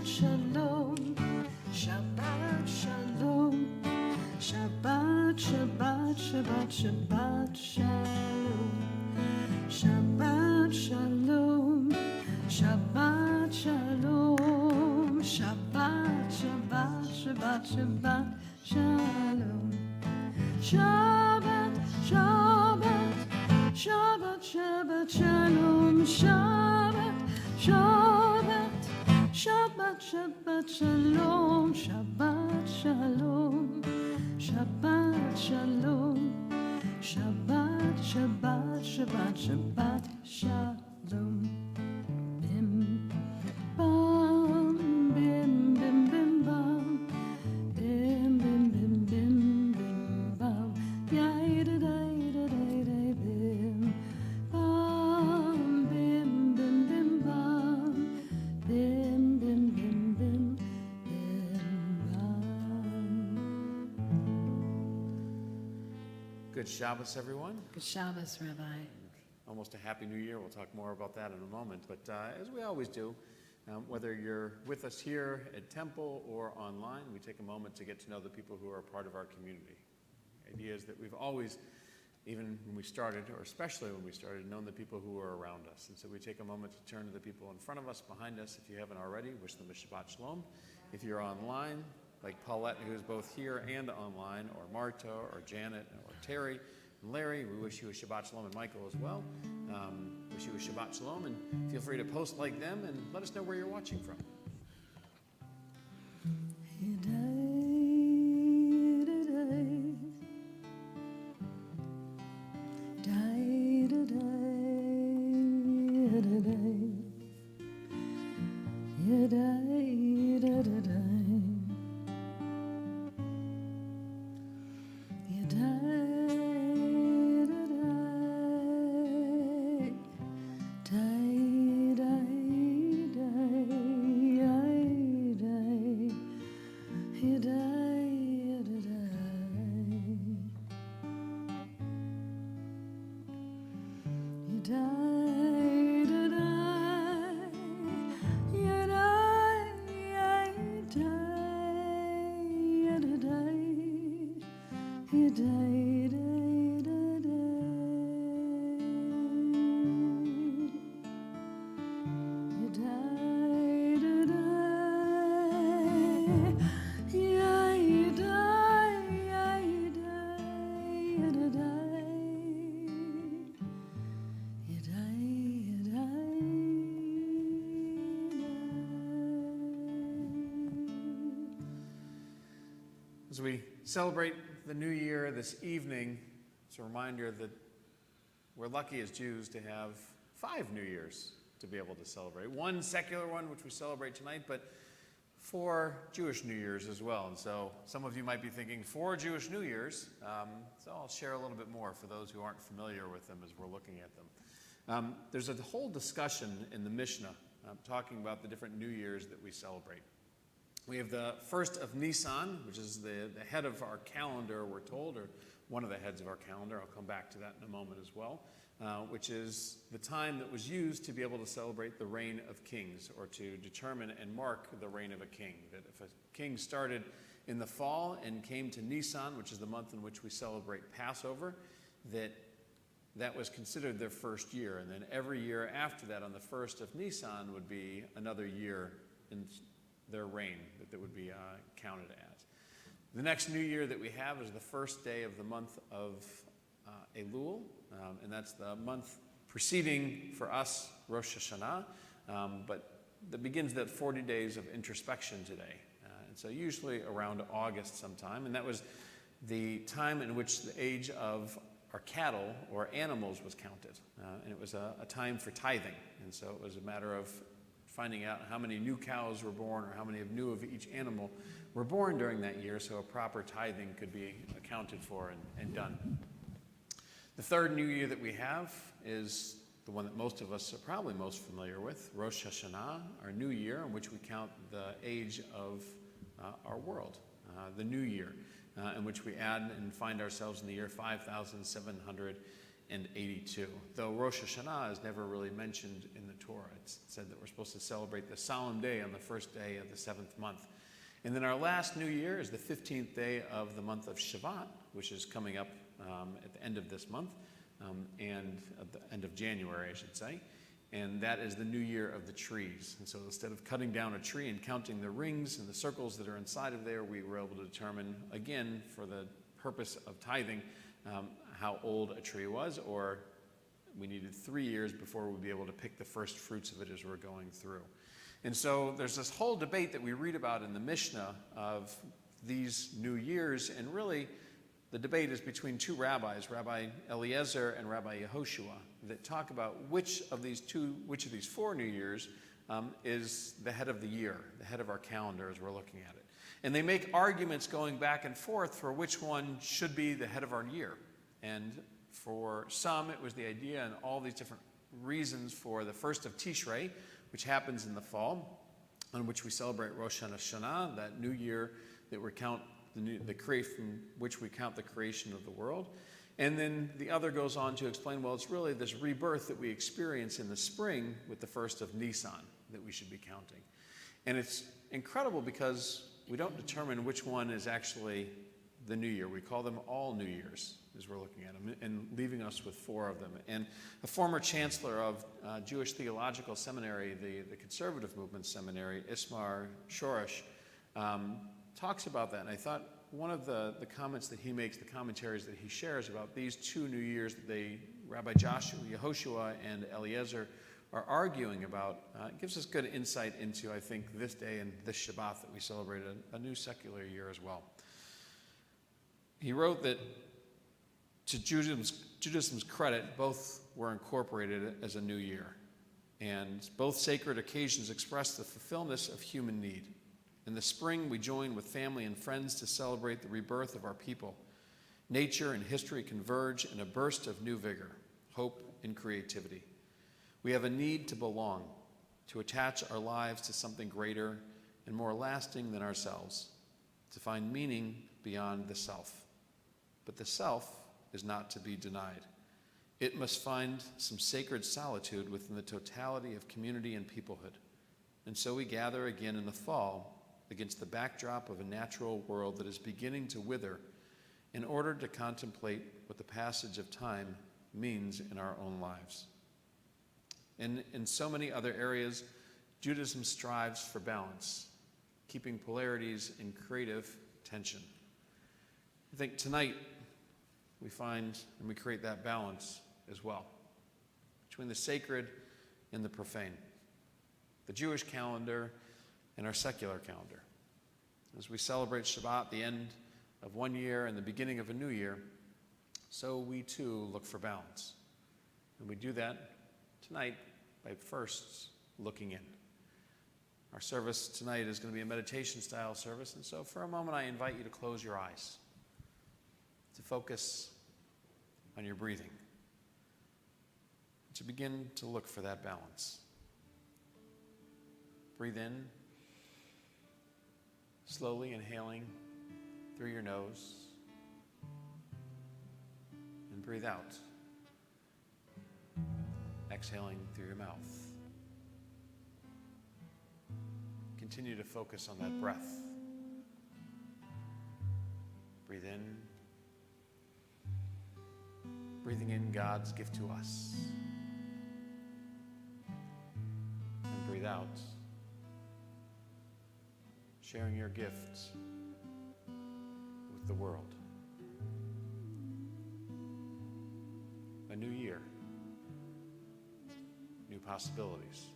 Shalom, Shabbat Shalom, Shabbat, Shabbat, Shabbat, Shabbat Shalom, Shabbat Shalom, Shabbat Shalom, Shabbat, Shabbat, Shabbat, Shabbat Shalom, Shabbat, Shabbat, Shabbat, Shabbat Shalom, Shabbat, Shabbat, Shabbat, Shabbat Shalom, Shabbat Shalom, Shabbat Shalom, Shabbat, Shabbat, Shabbat, Shabbat Shalom. Bim bam, bim bim bim bam, bim bim bim bim bim bam, yai da da da da da bim bam, bim bim bim bam, bim bim bim bim bim bam. Good Shabbos, everyone. Good Shabbos, Rabbi. Almost a Happy New Year. We'll talk more about that in a moment. But as we always do, whether you're with us here at Temple or online, we take a moment to get to know the people who are a part of our community. The idea is that we've always, even when we started, or especially when we started, known the people who are around us. And so we take a moment to turn to the people in front of us, behind us, if you haven't already, wish them a Shabbat Shalom. If you're online, like Paulette, who's both here and online, or Marta, or Janet, or Terry, and Larry, we wish you a Shabbat Shalom, and Michael as well. Wish you a Shabbat Shalom, and feel free to post like them and let us know where you're watching from. As we celebrate the new year this evening, it's a reminder that we're lucky as Jews to have 5 New Years to be able to celebrate. One secular one, which we celebrate tonight, but 4 Jewish New Years as well. And so some of you might be thinking, 4 Jewish New Years? So I'll share a little bit more for those who aren't familiar with them as we're looking at them. There's a whole discussion in the Mishnah talking about the different New Years that we celebrate. We have the first of Nisan, which is the head of our calendar, we're told, or one of the heads of our calendar. I'll come back to that in a moment as well, which is the time that was used to be able to celebrate the reign of kings, or to determine and mark the reign of a king. That if a king started in the fall and came to Nisan, which is the month in which we celebrate Passover, that was considered their first year. And then every year after that, on the first of Nisan, would be another year in their reign that would be counted as. The next new year that we have is the first day of the month of Elul, and that's the month preceding, for us, Rosh Hashanah, but that begins that 40 days of introspection today. And so usually around August sometime, and that was the time in which the age of our cattle or animals was counted. And it was a time for tithing, and so it was a matter of finding out how many new cows were born, or how many new of each animal were born during that year, so a proper tithing could be accounted for and done. The third new year that we have is the one that most of us are probably most familiar with, Rosh Hashanah, our new year, in which we count the age of our world, the new year, in which we add and find ourselves in the year 5,700 682, though Rosh Hashanah is never really mentioned in the Torah. It's said that we're supposed to celebrate the solemn day on the first day of the 7th month. And then our last new year is the 15th day of the month of Shabbat, which is coming up at the end of this month, and at the end of January, I should say. And that is the new year of the trees. And so instead of cutting down a tree and counting the rings and the circles that are inside of there, we were able to determine, again, for the purpose of tithing, how old a tree was, or we needed 3 years before we'd be able to pick the first fruits of it as we're going through. And so there's this whole debate that we read about in the Mishnah of these new years, and really the debate is between two rabbis, Rabbi Eliezer and Rabbi Yehoshua, that talk about which of these 4 new years is the head of the year, the head of our calendar as we're looking at it. And they make arguments going back and forth for which one should be the head of our year. And for some, it was the idea and all these different reasons for the first of Tishrei, which happens in the fall, on which we celebrate Rosh Hashanah, that new year that we count from which we count the creation of the world. And then the other goes on to explain, well, it's really this rebirth that we experience in the spring with the first of Nisan that we should be counting. And it's incredible because we don't determine which one is actually the new year. We call them all New Years as we're looking at them, and leaving us with 4 of them. And a former chancellor of Jewish Theological Seminary, the conservative movement seminary, Ismar Shoresh, talks about that. And I thought one of the comments that he makes, the commentaries that he shares about these 2 New Years that Rabbi Yehoshua and Eliezer are arguing about, gives us good insight into, I think, this day and this Shabbat that we celebrate a new secular year as well. He wrote that to Judaism's credit, both were incorporated as a new year, and both sacred occasions express the fulfillment of human need. In the spring, we join with family and friends to celebrate the rebirth of our people. Nature and history converge in a burst of new vigor, hope, and creativity. We have a need to belong, to attach our lives to something greater and more lasting than ourselves, to find meaning beyond the self. But the self is not to be denied. It must find some sacred solitude within the totality of community and peoplehood. And so we gather again in the fall against the backdrop of a natural world that is beginning to wither in order to contemplate what the passage of time means in our own lives. And in so many other areas, Judaism strives for balance, keeping polarities in creative tension. I think tonight we find and we create that balance as well between the sacred and the profane, the Jewish calendar and our secular calendar. As we celebrate Shabbat, the end of one year and the beginning of a new year, so we too look for balance. And we do that tonight by first looking in. Our service tonight is going to be a meditation-style service, and so for a moment I invite you to close your eyes, to focus on your breathing, to begin to look for that balance. Breathe in, slowly inhaling through your nose, and breathe out, exhaling through your mouth. Continue to focus on that breath. Breathe in, breathing in God's gift to us, and breathe out, sharing your gifts with the world. A new year, new possibilities,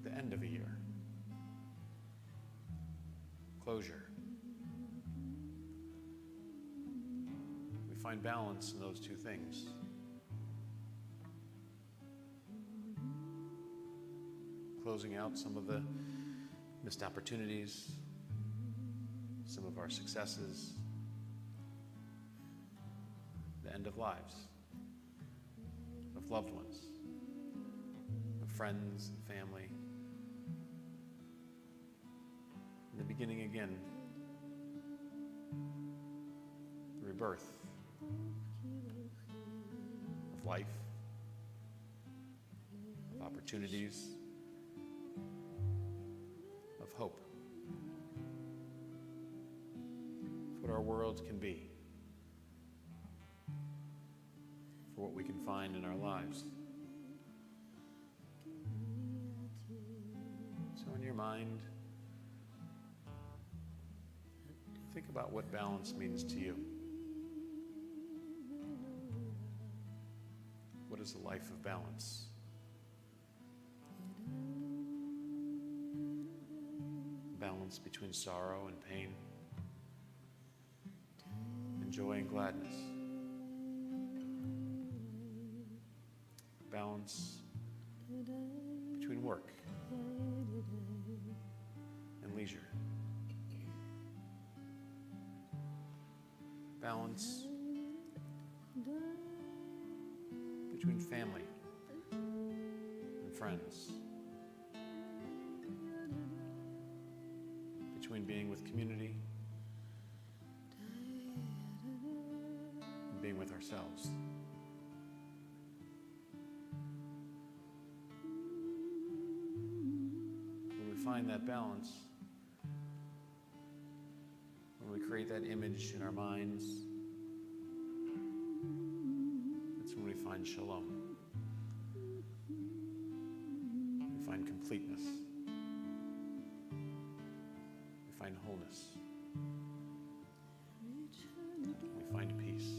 the end of a year, closure. We find balance in those two things. Closing out some of the missed opportunities, some of our successes, the end of lives, of loved ones, of friends and family. And the beginning again, the rebirth of life, of opportunities, of hope. It's what our world can be, for what we can find in our lives. So in your mind, think about what balance means to you. What is a life of balance? Balance between sorrow and pain, and joy and gladness. Balance between work and leisure. Balance between family and friends. Between being with community and being with ourselves. When we find that balance, when we create that image in our minds, that's when we find shalom. We find completeness. We find wholeness. We find peace.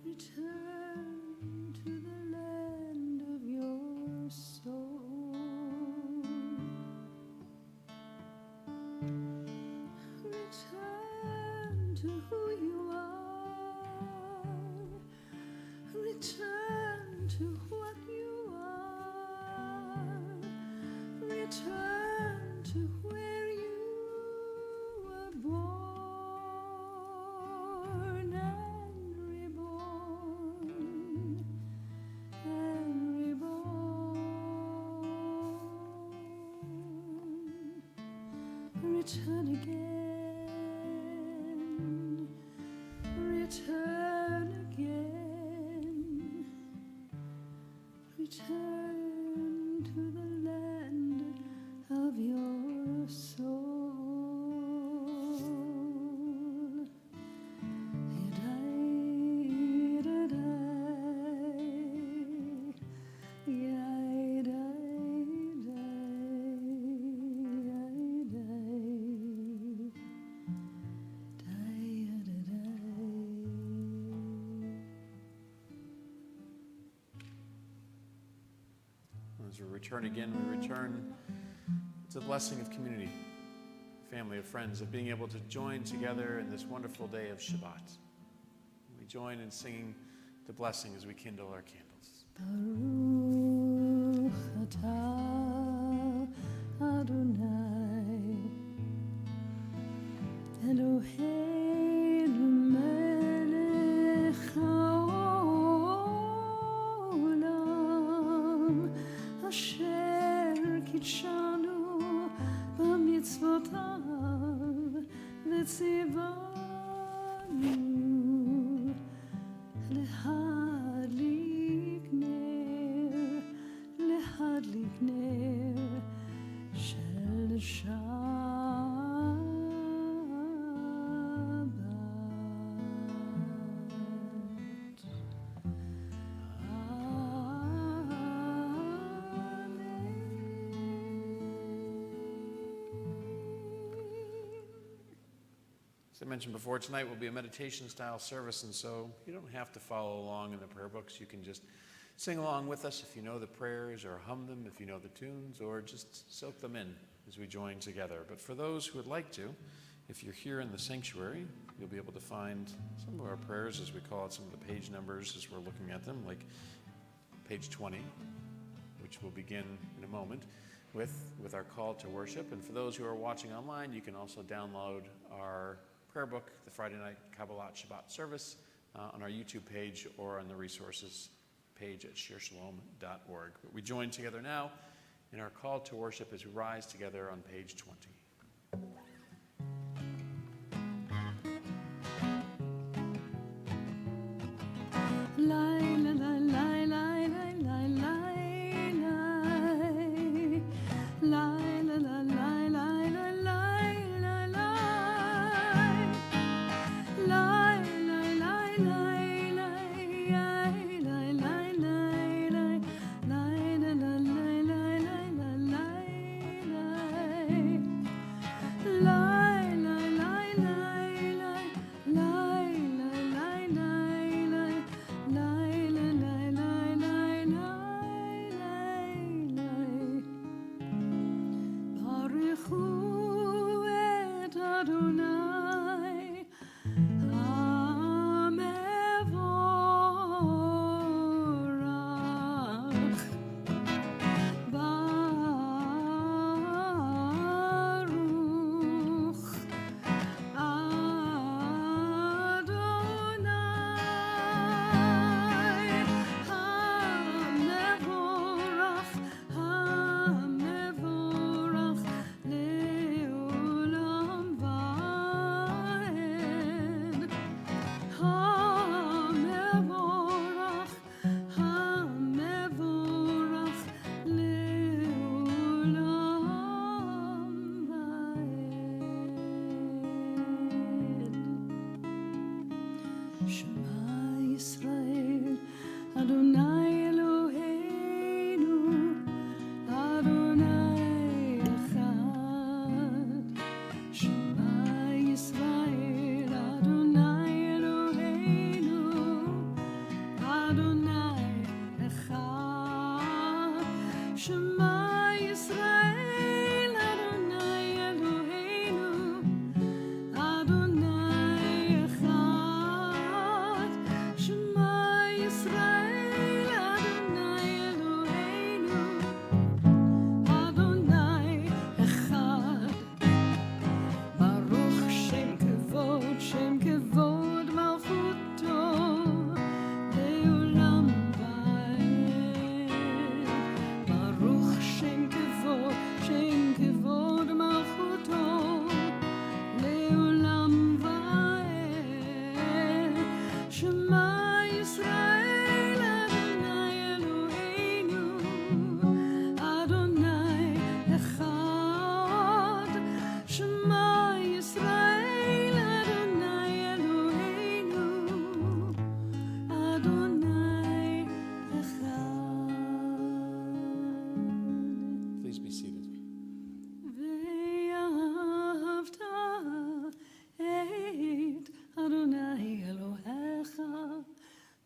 Return to the land of your soul. Return to who you are. Return to what you are. Return to where you were born. Return again, return again, return to the land of your soul. As we return again, we return to the blessing of community, family, of friends, of being able to join together in this wonderful day of Shabbat. We join in singing the blessing as we kindle our candles. Baruch atah Adonai Eloheinu melech haolam asher kitshanu b'mitzvotav v'tzivanu להדליק נר של שבת. As I mentioned before, tonight will be a meditation-style service, and so you don't have to follow along in the prayer books. You can just sing along with us if you know the prayers, or hum them if you know the tunes, or just soak them in as we join together. But for those who would like to, if you're here in the sanctuary, you'll be able to find some of our prayers, as we call it, some of the page numbers as we're looking at them, like page 20, which we'll begin in a moment with our call to worship. And for those who are watching online, you can also download our prayer book, the Friday night Kabbalat Shabbat service, on our YouTube page or on the resources page at shareshalom.org. But we join together now in our call to worship as we rise together on page 20.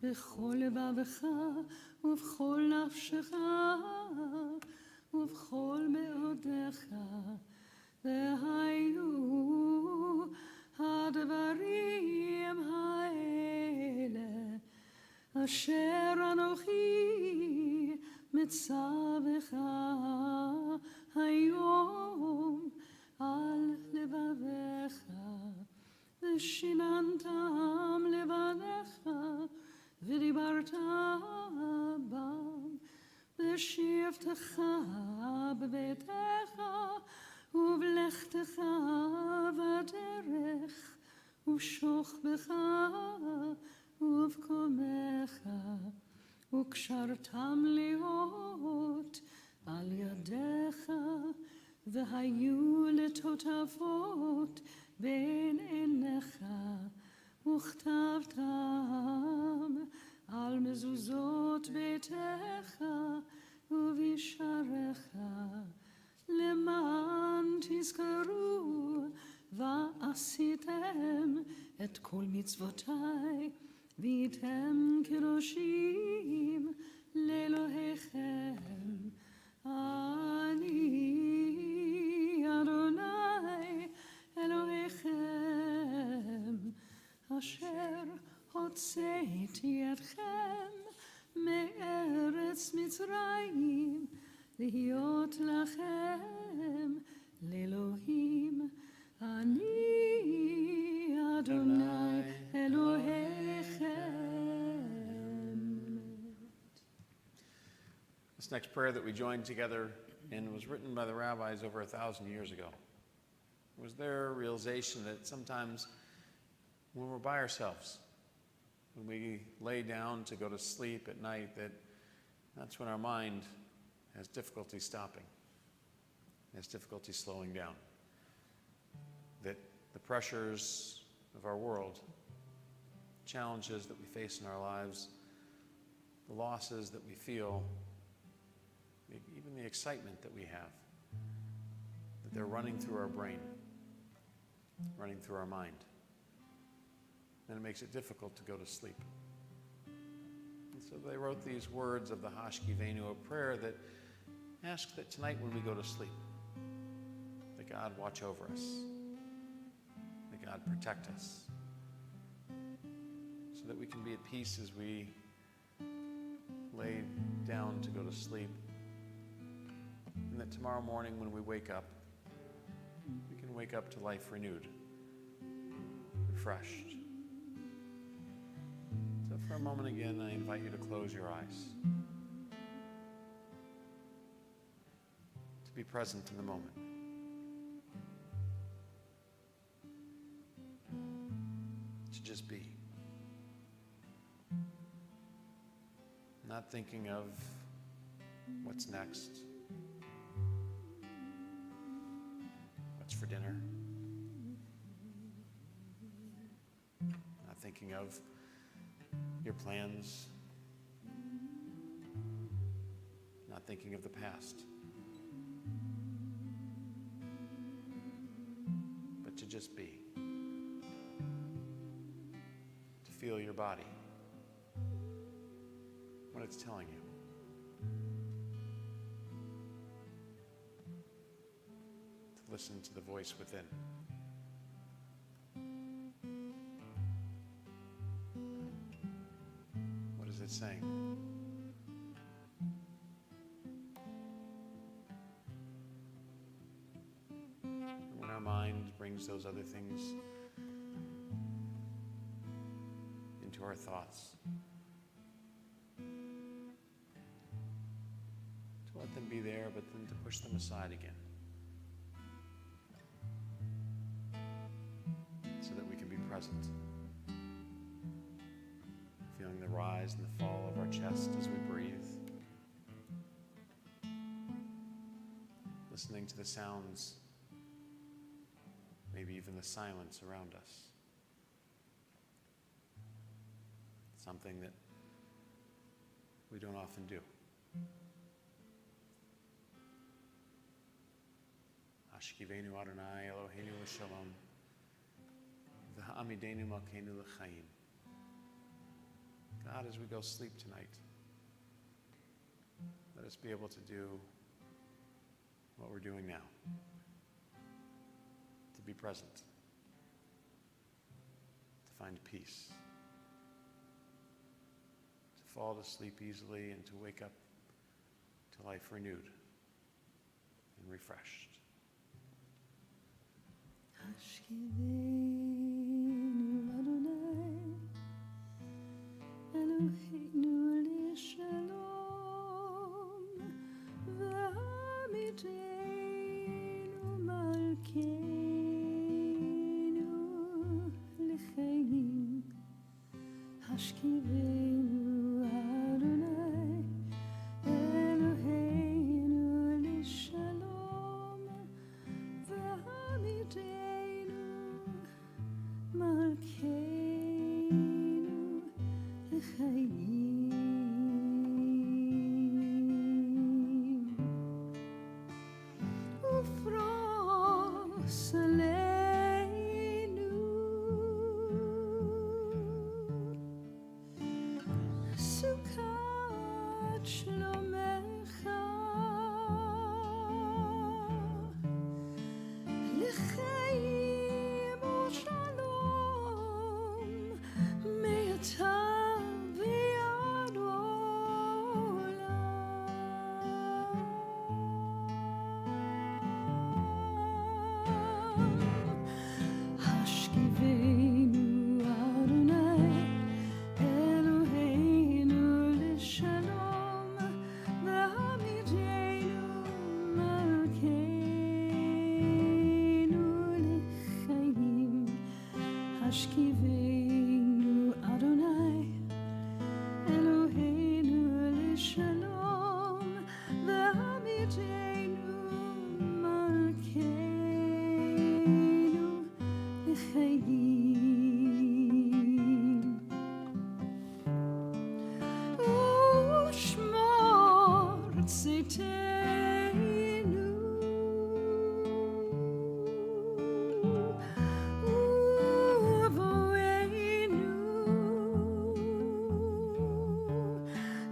בכל לבבך ובכל נפשך ובכל מאודיך, והיו הדברים האלה אשר אנוכי מצווך היום על לבביך, ושיננתם לבניך ודיברת בם, בשבתך בביתך ובלכתך בדרך ובשוכבך ובקומך, וקשרתם להיות על ידיך, והיו לטוטפות בין עיניך, וכתבתם על מזוזות ביתך ובשעריך, למען תזכרו ועשיתם את כל מצוותיי, והייתם קדושים לאלוהיכם. אני אדוני אלוהיכם, אשר הוצאתי אתכם מארץ מצרים, להיות לכם לאלוהים. אני אדוני אלוהיכם. This next prayer that we joined together in was written by the rabbis over 1,000 years ago. It was their realization that sometimes when we're by ourselves, when we lay down to go to sleep at night, that's when our mind has difficulty stopping, has difficulty slowing down. That the pressures of our world, challenges that we face in our lives, the losses that we feel, even the excitement that we have, that they're running through our brain, running through our mind. And it makes it difficult to go to sleep. And so they wrote these words of the Hashkivenu, a prayer that asks that tonight when we go to sleep, that God watch over us, that God protect us, so that we can be at peace as we lay down to go to sleep, and that tomorrow morning when we wake up, we can wake up to life renewed, refreshed. So for a moment again, I invite you to close your eyes, to be present in the moment. To just be. Not thinking of what's next, what's for dinner, not thinking of your plans, not thinking of the past, but to just be, to feel your body, what it's telling you. To listen to the voice within. What is it saying? When our mind brings those other things into our thoughts, let them be there, but then to push them aside again, so that we can be present, feeling the rise and the fall of our chest as we breathe, listening to the sounds, maybe even the silence around us, something that we don't often do. Ashkivenu Adonai Eloheinu L'Shalom V'ha'amidenu Malkeinu L'Chaim. God, as we go sleep tonight, let us be able to do what we're doing now, to be present, to find peace, to fall to sleep easily and to wake up to life renewed and refreshed. Hashkivenu Adonai Eloheinu L'Shalom V'hamidenu Malkeinu L'Chaim. Hashkivenu Adonai Eloheinu L'Shalom V'hamidenu Malkeinu L'Chaim. Ufros Aleinu Sukkot Shlomecha L'Chaim U'Shalom השכיבנו אדוני אלוהינו לשלום ועמיתנו מלכנו לחיים ושמור צאתנו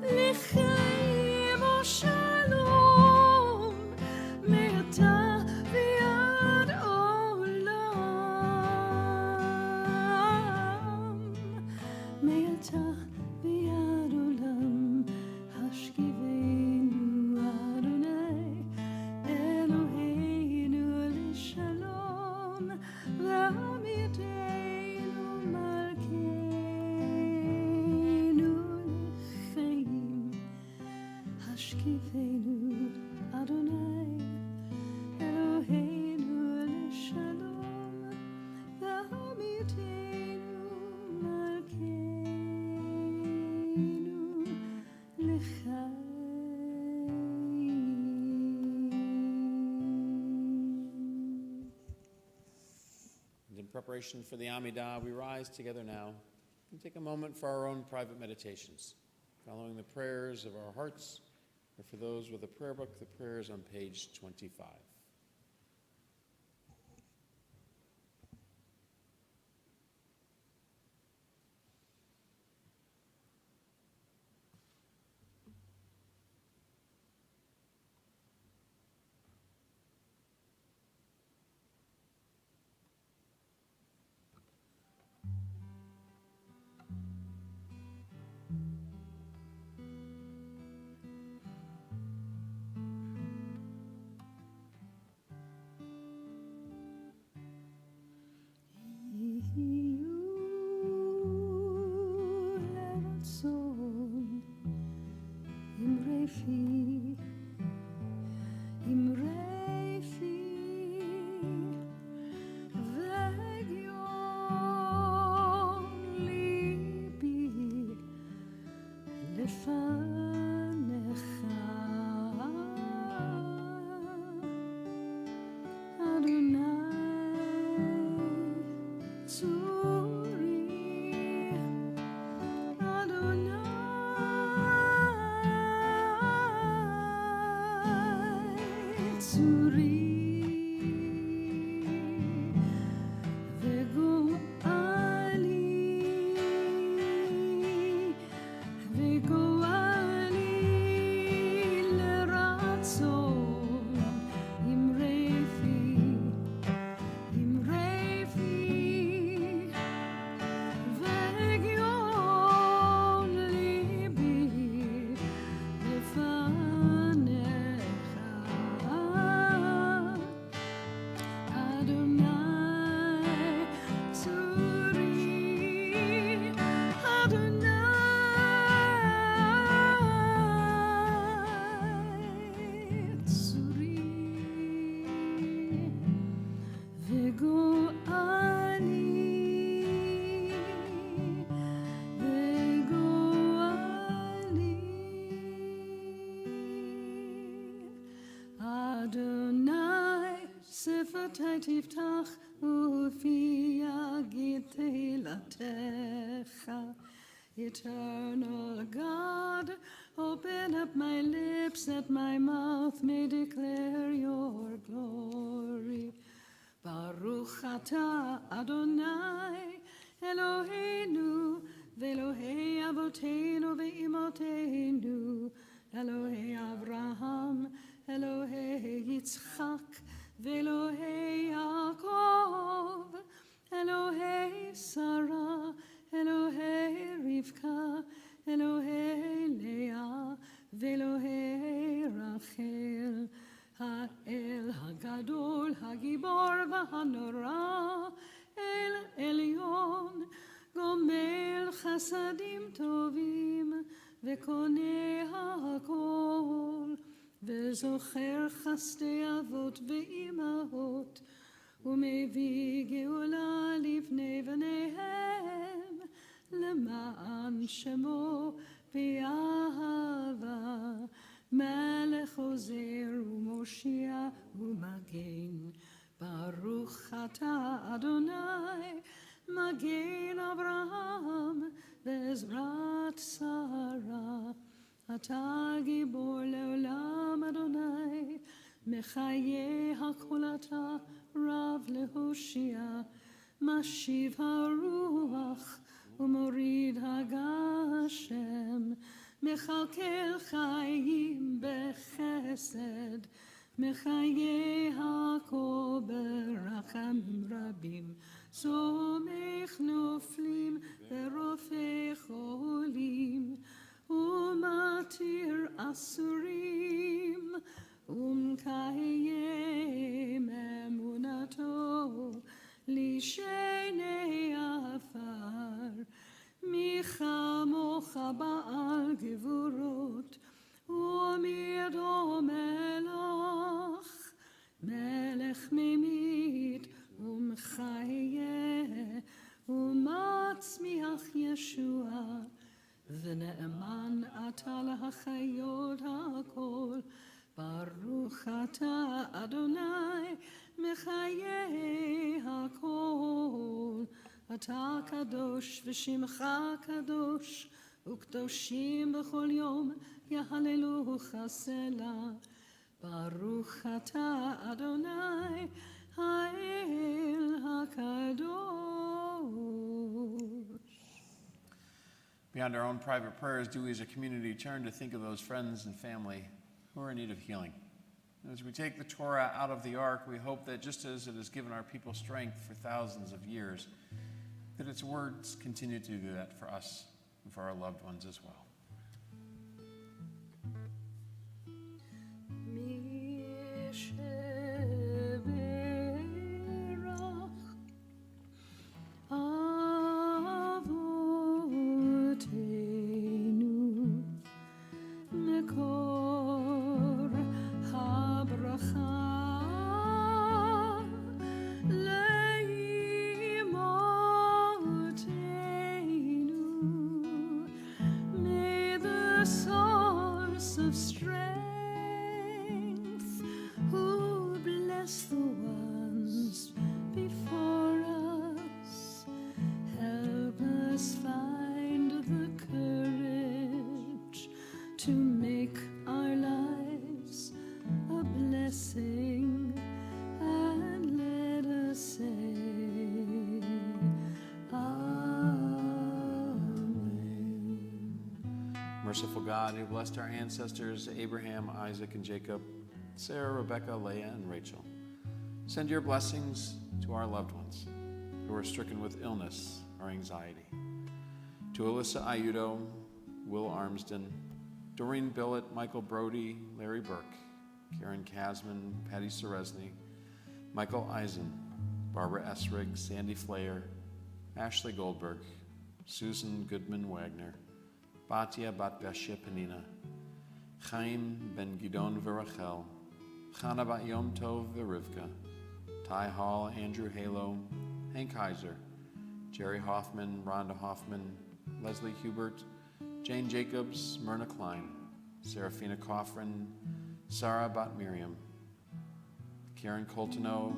לחיים ושלום מעתה ועד עולם מעתה ועד עולם השכיבנו אדוני אלוהינו לשלום ועמיתנו מלכנו לחיים השכיבנו אדוני אלוהינו לשלום ועמיתנו מלכנו לחיים. And in preparation for the Amidah, we rise together now and take a moment for our own private meditations, following the prayers of our hearts, or for those with a prayer book, the prayers on page 25. שפתי תפתח ופי יגיד תהילתך. Eternal God, open up my lips that my mouth may declare your glory. Baruch atah Adonai Eloheinu ve'Elohei Avoteinu ve'Imotenu Elohei Avraham Elohei Yitzchak ve'Elohei Yaakov Elohei Sarah Elohei Rivka Elohei Leah ve'Elohei Rachel האל הגדול, הגיבור והנורא, אל עליון, גומל חסדים טובים, וקונה הכל, וזוכר חסדי אבות ואימהות, ומביא גאולה לבני בניהם. שמו באהבה, מלך עוזר ומושיע ומגן. ברוך אתה אדוני, מגן אברהם בעזרת שרה. אתה גיבור לעולם אדוני, מחיי הכל אתה רב להושיע. משיב הרוח ומוריד הגשם, מכלכל חיים בחסד, מחיי הכל ברחמים רבים. סומך נופלים ורופא חולים, ומתיר אסורים, ומקיים אמונתו לשני עפר. מי כמוך בעל גבורות, ומידו מלך, מלך ממית ומחיה, ומצמיח ישועה. ונאמן אתה להחיות הכל, ברוך אתה אדוני מחיי הכל. אתה קדוש ושמך קדוש, וקדושים בכל יום יהללוך סלה. ברוך אתה אדוני האל הקדוש. Beyond our own private prayers, do we as a community turn to think of those friends and family who are in need of healing? As we take the Torah out of the ark, we hope that just as it has given our people strength for thousands of years, that its words continue to do that for us and for our loved ones as well. Merciful God, who blessed our ancestors Abraham, Isaac, and Jacob, Sarah, Rebecca, Leah, and Rachel, send your blessings to our loved ones who are stricken with illness or anxiety. To Alyssa Ayudo, Will Armsden, Doreen Billett, Michael Brody, Larry Burke, Karen Kasman, Patty Seresny, Michael Eisen, Barbara Essrig, Sandy Flair, Ashley Goldberg, Susan Goodman-Wagner, Batia Bat Beshia Penina, Chaim Ben Gidon Verachel, Chana Bat Yom Tov Verivka, Ty Hall, Andrew Halo, Hank Heiser, Jerry Hoffman, Rhonda Hoffman, Leslie Hubert, Jane Jacobs, Myrna Klein, Serafina Coffrin, Sarah Bat Miriam, Karen Coltoneau,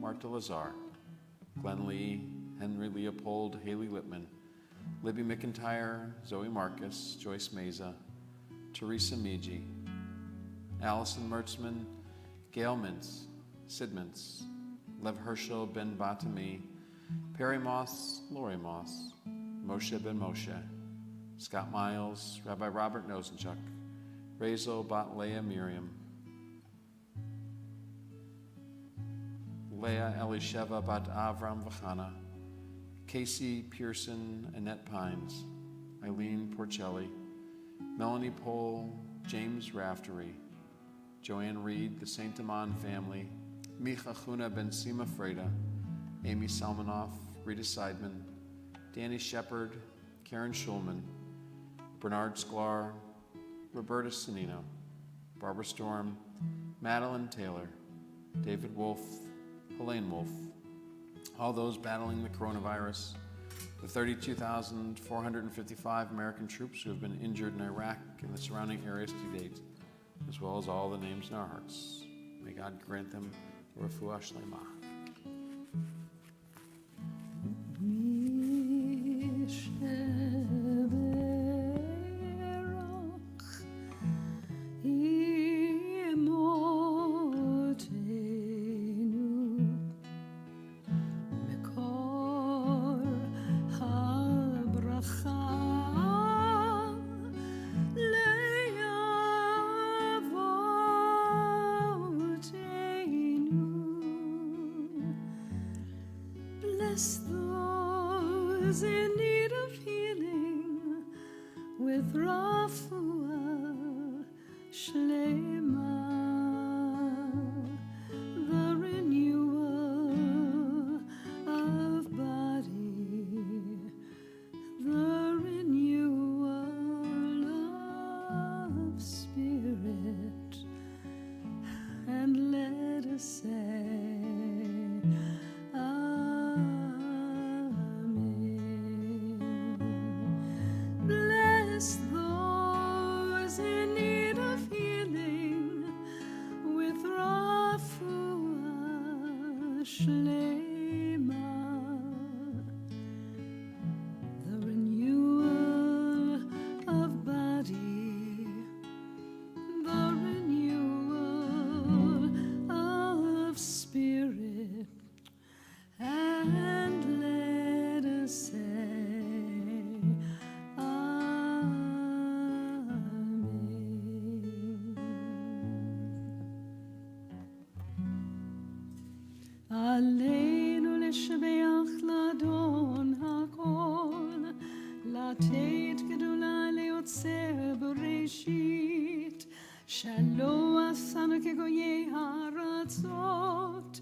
Marta Lazar, Glenn Lee, Henry Leopold, Haley Lippman, Libby McIntyre, Zoe Marcus, Joyce Meza, Teresa Meiji, Allison Mertzman, Gail Mintz, Sid Mintz, Lev Herschel Ben Batami, Perry Moss, Lori Moss, Moshe Ben Moshe, Scott Miles, Rabbi Robert Nosenchuk, Razel Bat Leah Miriam, Leah Elisheva Bat Avram Vachana, Casey Pearson, Annette Pines, Eileen Porcelli, Melanie Pohl, James Raftery, Joanne Reed, the Saint Amand family, Micha Chuna Ben Sima Freda, Amy Salmanoff, Rita Seidman, Danny Shepard, Karen Schulman, Bernard Sklar, Roberta Sanino, Barbara Storm, Madeline Taylor, David Wolf, Helene Wolf, all those battling the coronavirus, the 32,455 American troops who have been injured in Iraq and the surrounding areas to date, as well as all the names in our hearts. May God grant them refuah shlema. Bless those in need of healing with refuah shlema, the renewal of body, the renewal of spirit, and let us say, bless those in need of healing with refuah shlema, the renewal of body, the renewal of spirit, and let us say, עלינו לשבח לאדון הכל, לתת גדולה ליוצר בראשית, שלא עשנו כגויי הארצות,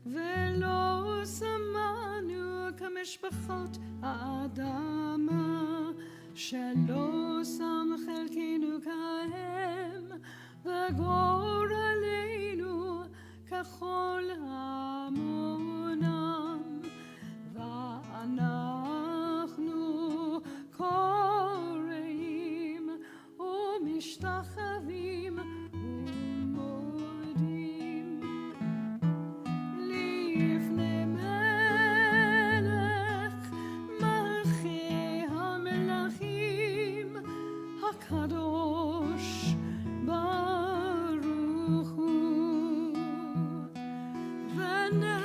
ולא שמנו כמשפחות האדמה, שלא שם חלקנו כהם, וגורלנו ככל המונם, ואנחנו קוראים ומשתחווים ומודים לפני מלך מלכי המלכים הקדוש ברוך הוא. ונאמר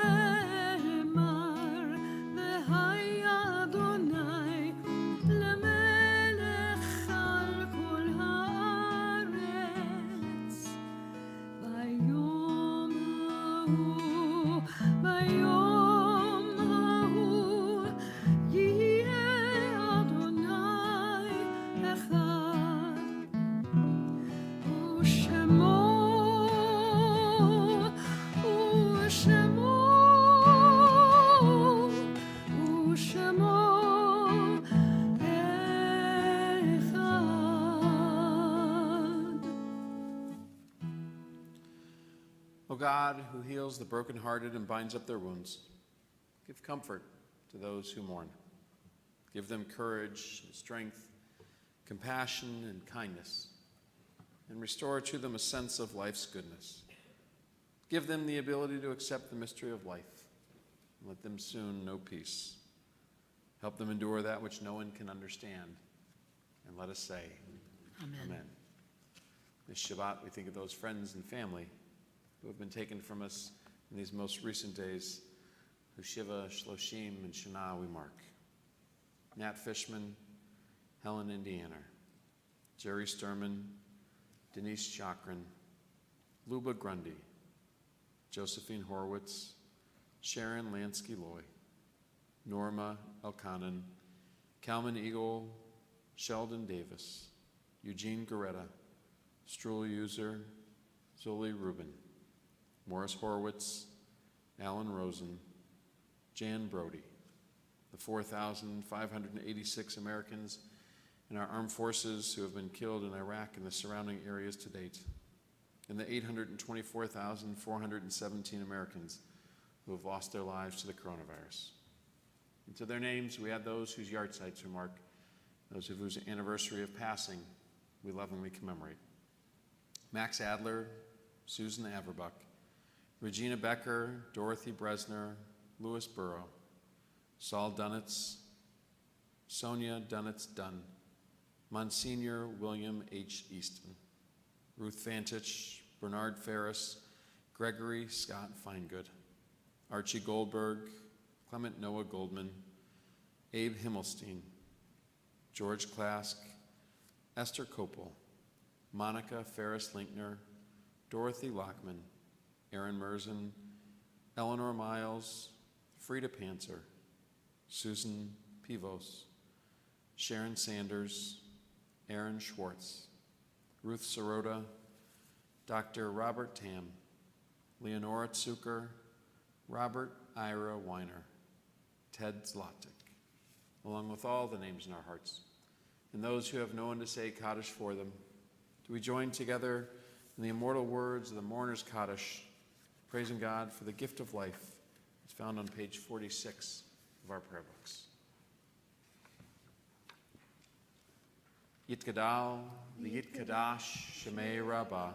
והיה אדוני למלך על כל הארץ, ביום ההוא יהיה אדוני אחד, ושמו O God, who heals the brokenhearted and binds up their wounds, give comfort to those who mourn. Give them courage, strength, compassion, and kindness, and restore to them a sense of life's goodness. Give them the ability to accept the mystery of life, and let them soon know peace. Help them endure that which no one can understand, and let us say, Amen. This Shabbat, we think of those friends and family who have been taken from us in these most recent days, who Shiva, Shloshim, and Shana we mark. Nat Fishman, Helen Indiana, Jerry Sturman, Denise Chakran, Luba Grundy, Josephine Horwitz, Sharon Lansky-Loy, Norma Elkanan, Calvin Eagle, Sheldon Davis, Eugene Goretta, Struhl User, Zoli Rubin, Morris Horwitz, Alan Rosen, Jan Brody, the 4,586 Americans in our armed forces who have been killed in Iraq and the surrounding areas to date, and the 824,417 Americans who have lost their lives to the coronavirus. Into their names, we add those whose yard sites we mark, those of whose anniversary of passing we lovingly commemorate. Max Adler, Susan Averbuck, Regina Becker, Dorothy Bresner, Louis Burrow, Saul Dunitz, Sonia Dunitz-Dunn, Monsignor William H. Easton, Ruth Fantich, Bernard Ferris, Gregory Scott Finegood, Archie Goldberg, Clement Noah Goldman, Abe Himmelstein, George Klask, Esther Kopel, Monica Ferris-Linkner, Dorothy Lockman, Aaron Merzen, Eleanor Miles, Frida Panzer, Susan Pivos, Sharon Sanders, Aaron Schwartz, Ruth Sirota, Dr. Robert Tam, Leonora Zucker, Robert Ira Weiner, Ted Zlotic, along with all the names in our hearts, and those who have no one to say Kaddish for them. Do we join together in the immortal words of the mourner's Kaddish, praising God for the gift of life? It's found on page 46 of our prayer books. Yitgadal v'yitkadash shemei Rabbah,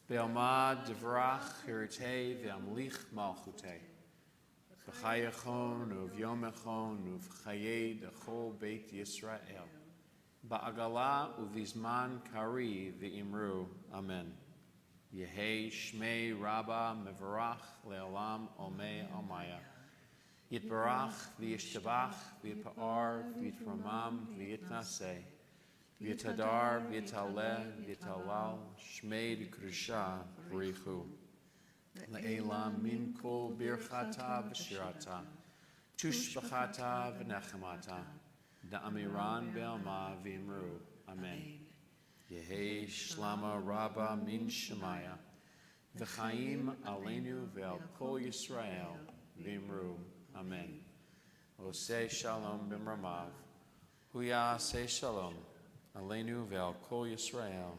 be'almad divrach hiritei ve'amlich malchutei, b'chayachon u'v'yomechon u'v'chayei d'chol beit Yisrael, ba'agala u'vizman kari v'imru, amen. Yehei shmei Rabbah mevarach le'olam omei almaya. Yitbarach v'yishtabach v'yitpa'ar v'yitramam v'yitnaseh. V'yitadar, v'yitaleh, v'yitalal, shmei d'krusha v'richu. Le'elam min kol birchata v'shirata, tushbachata v'nechemata, da'amiran be'alma v'imru. Amen. Yehei shlama rabba min shemaya, v'chaim aleinu ve'al kol Yisrael v'imru. Amen. Oseh shalom b'mramav, huyaseh shalom. Aleinu ve'al kol Yisrael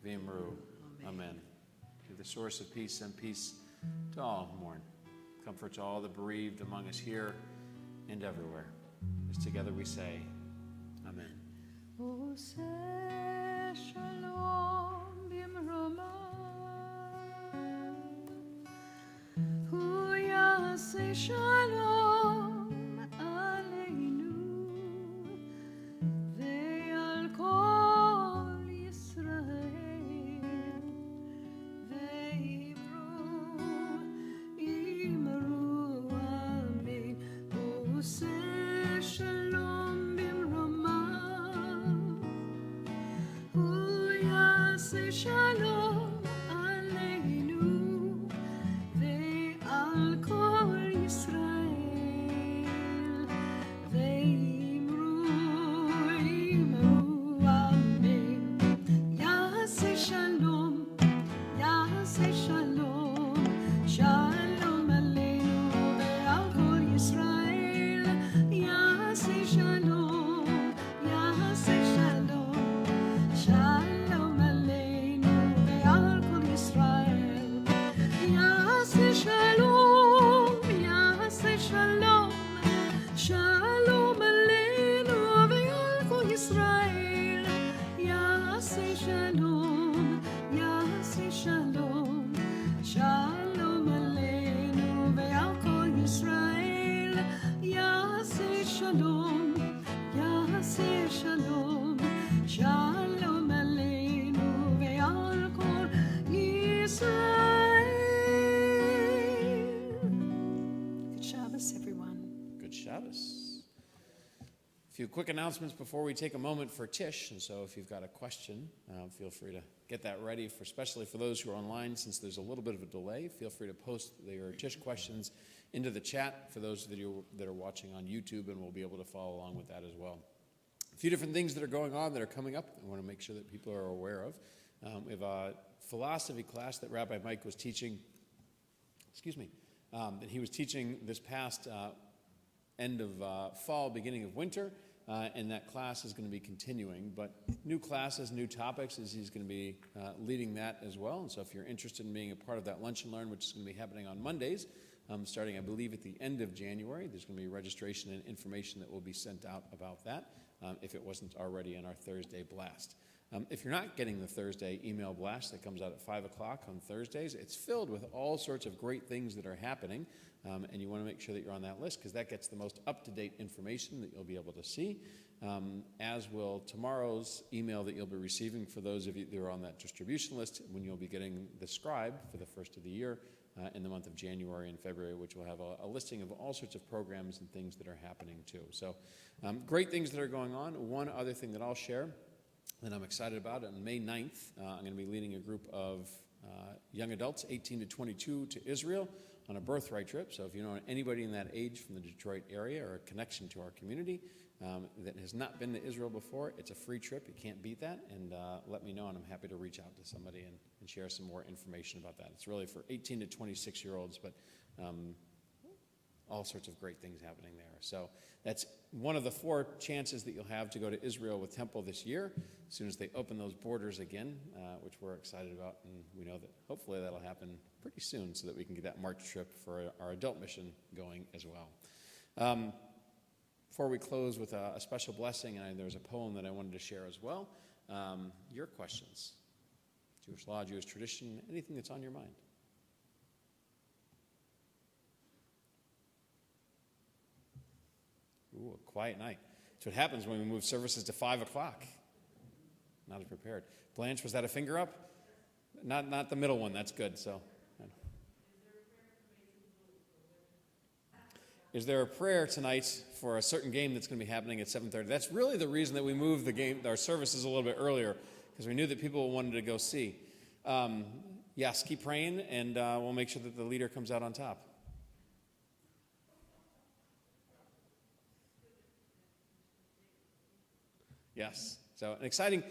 v'imru. Amen. To the source of peace, and peace to all who mourn. Comfort to all the bereaved among us here and everywhere. As together we say, Amen. Oseh shalom b'mramav, hu yaseh shalom aleinu ve'al kol Yisrael ve'imru amen. Oseh shalom b'mramav, hu yaseh shalom aleinu ve'al kol Yisrael ve'imru amen. Yaseh shalom, yaseh shalom, shalom aleinu ve'al kol Yisrael. Yaseh shalom, yaseh shalom, shalom aleinu ve'al kol Yisrael. Yaseh shalom, yaseh shalom, shalom aleinu ve'al kol Yisrael. Yaseh shalom, yaseh shalom, shalom aleinu ve'al kol Yisrael. Yaseh shalom, yaseh shalom, shalom aleinu ve'al kol Yisrael. Good Shabbos, everyone. Good Shabbos. A few quick announcements before we take a moment for Tish. And so if you've got a question, feel free to get that ready, especially for those who are online. Since there's a little bit of a delay, feel free to post your Tish questions into the chat for those of you that are watching on YouTube, and we'll be able to follow along with that as well. A few different things that are going on that are coming up I want to make sure that people are aware of. We have a philosophy class that Rabbi Mike was teaching, that he was teaching this past end of fall, beginning of winter, and that class is going to be continuing. But new classes, new topics, as he's going to be leading that as well. And so if you're interested in being a part of that Lunch and Learn, which is going to be happening on Mondays, starting, I believe, at the end of January. There's going to be registration and information that will be sent out about that, if it wasn't already in our Thursday blast. If you're not getting the Thursday email blast that comes out at 5 o'clock on Thursdays, it's filled with all sorts of great things that are happening, and you want to make sure that you're on that list because that gets the most up-to-date information that you'll be able to see, as will tomorrow's email that you'll be receiving for those of you that are on that distribution list when you'll be getting the scribe for the first of the year in the month of January and February, which will have a listing of all sorts of programs and things that are happening too. So great things that are going on. One other thing that I'll share that I'm excited about, on May 9th, I'm going to be leading a group of young adults, 18 to 22, to Israel on a birthright trip. So if you know anybody in that age from the Detroit area or a connection to our community that has not been to Israel before, it's a free trip. You can't beat that. And let me know, and I'm happy to reach out to somebody and share some more information about that. It's really for 18 to 26-year-olds, but all sorts of great things happening there. So that's one of the 4 chances that you'll have to go to Israel with Temple this year, as soon as they open those borders again, which we're excited about, and we know that hopefully that'll happen pretty soon so that we can get that March trip for our adult mission going as well. Before we close with a special blessing, and there's a poem that I wanted to share as well, your questions. Jewish law, Jewish tradition, anything that's on your mind. Ooh, a quiet night. That's what happens when we move services to 5 o'clock. Not as prepared. Blanche, was that a finger up? Not the middle one. That's good. So, is there a prayer tonight for a certain game that's going to be happening at 7:30? That's really the reason that we moved the game, our services a little bit earlier, because we knew that people wanted to go see. Yes, keep praying, and we'll make sure that the leader comes out on top. Yes. So an exciting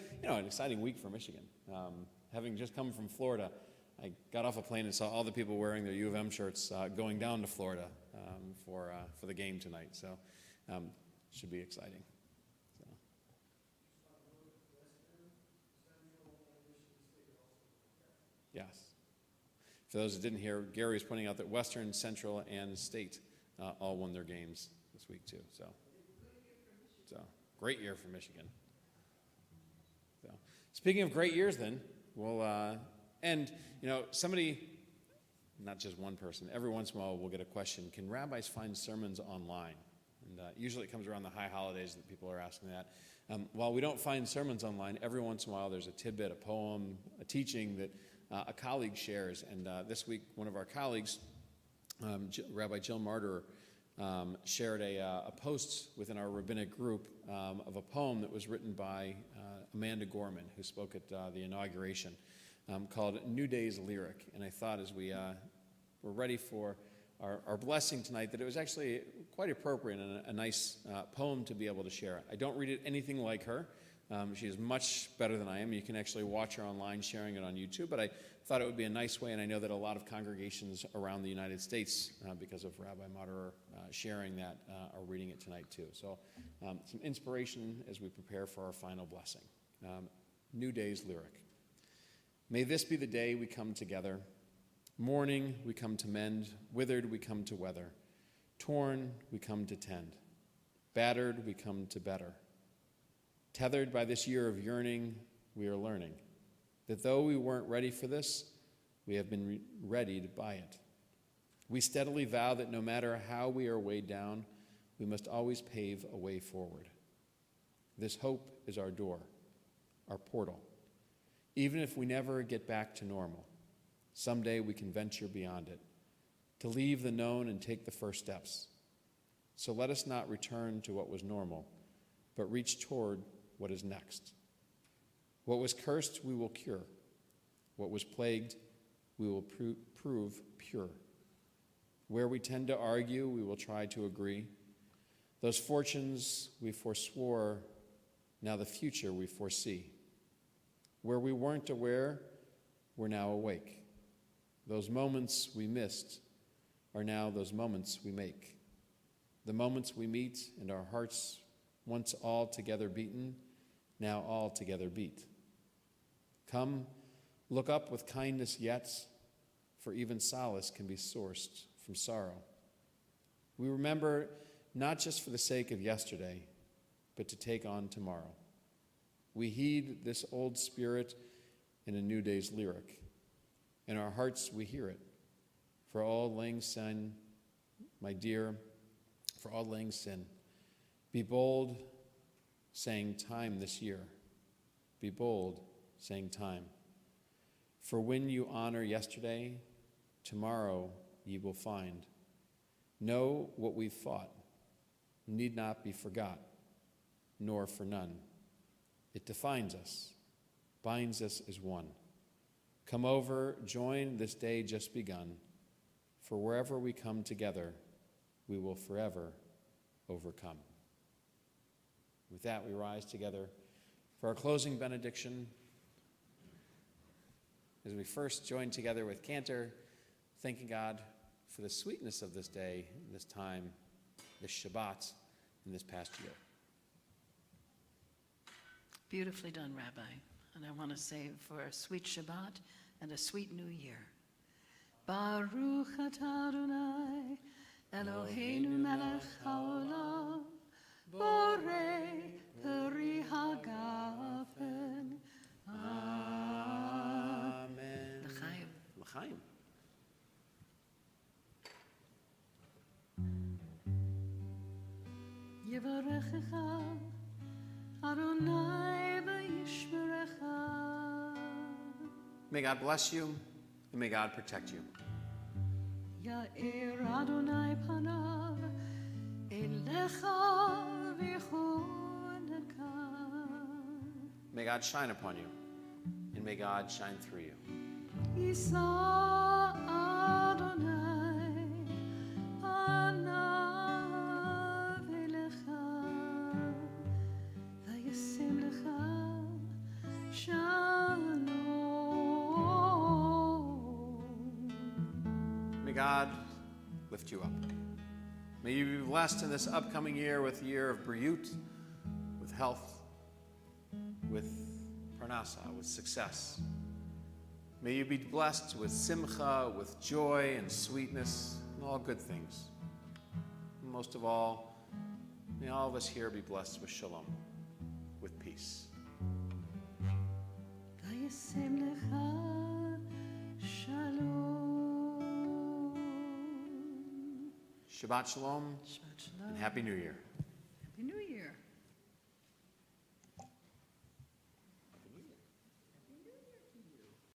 week for Michigan. Having just come from Florida, I got off a plane and saw all the people wearing their U of M shirts going down to Florida for the game tonight. So should be exciting. So. Yes. For those that didn't hear, Gary was pointing out that Western, Central, and State all won their games this week too. So great year for Michigan. So, speaking of great years, then we'll end. Somebody, not just one person, every once in a while we'll get a question: can rabbis find sermons online? And usually it comes around the high holidays that people are asking that. While we don't find sermons online, every once in a while there's a tidbit, a poem, a teaching that a colleague shares. And this week, one of our colleagues, Rabbi Jill Martyr, shared a post within our rabbinic group of a poem that was written by Amanda Gorman, who spoke at the inauguration, called New Day's Lyric. And I thought as we were ready for our blessing tonight that it was actually quite appropriate and a nice poem to be able to share. I don't read it anything like her. She is much better than I am. You can actually watch her online sharing it on YouTube, but I thought it would be a nice way, and I know that a lot of congregations around the United States, because of Rabbi Martyr sharing that, are reading it tonight too. So some inspiration as we prepare for our final blessing. New Day's Lyric. May this be the day we come together. Mourning, we come to mend. Withered, we come to weather. Torn, we come to tend. Battered, we come to better. Tethered by this year of yearning, we are learning that though we weren't ready for this, we have been readied by it. We steadily vow that no matter how we are weighed down, we must always pave a way forward. This hope is our door, our portal. Even if we never get back to normal, someday we can venture beyond it, to leave the known and take the first steps. So let us not return to what was normal, but reach toward what is next. What was cursed, we will cure. What was plagued, we will prove pure. Where we tend to argue, we will try to agree. Those fortunes we forswore, now the future we foresee. Where we weren't aware, we're now awake. Those moments we missed are now those moments we make. The moments we meet and our hearts, once all together beaten, now all together beat. Come, look up with kindness yet, for even solace can be sourced from sorrow. We remember not just for the sake of yesterday, but to take on tomorrow. We heed this old spirit in a new day's lyric. In our hearts we hear it. For all laying sin, my dear, for all laying sin, be bold, saying time this year. Be bold, saying time. For when you honor yesterday, tomorrow ye will find. Know what we've fought need not be forgot, nor for none. It defines us, binds us as one. Come over, join this day just begun, for wherever we come together, we will forever overcome. With that, we rise together for our closing benediction as we first join together with Cantor, thanking God for the sweetness of this day, this time, this Shabbat, in this past year. Beautifully done, Rabbi. And I want to say for a sweet Shabbat and a sweet new year. Baruch atah Adonai, Eloheinu melech haolam, borei peri hagafen. Amen. L'chaim. L'chaim. Yevarechecha Adonai v'yishmerecha. May God bless you, and may God protect you. Ya'er Adonai panav elecha v'choneka. May God shine upon you, and may God shine through you. Yisa Adonai panav elecha v'yasem lecha shalom. May God lift you up. May you be blessed in this upcoming year with a year of briut, with health, with parnasa, with success. May you be blessed with simcha, with joy and sweetness, and all good things. And most of all, may all of us here be blessed with shalom, with peace. Vayasem lecha shalom. Shabbat shalom, Shabbat shalom. and Happy New Year. Happy New Year.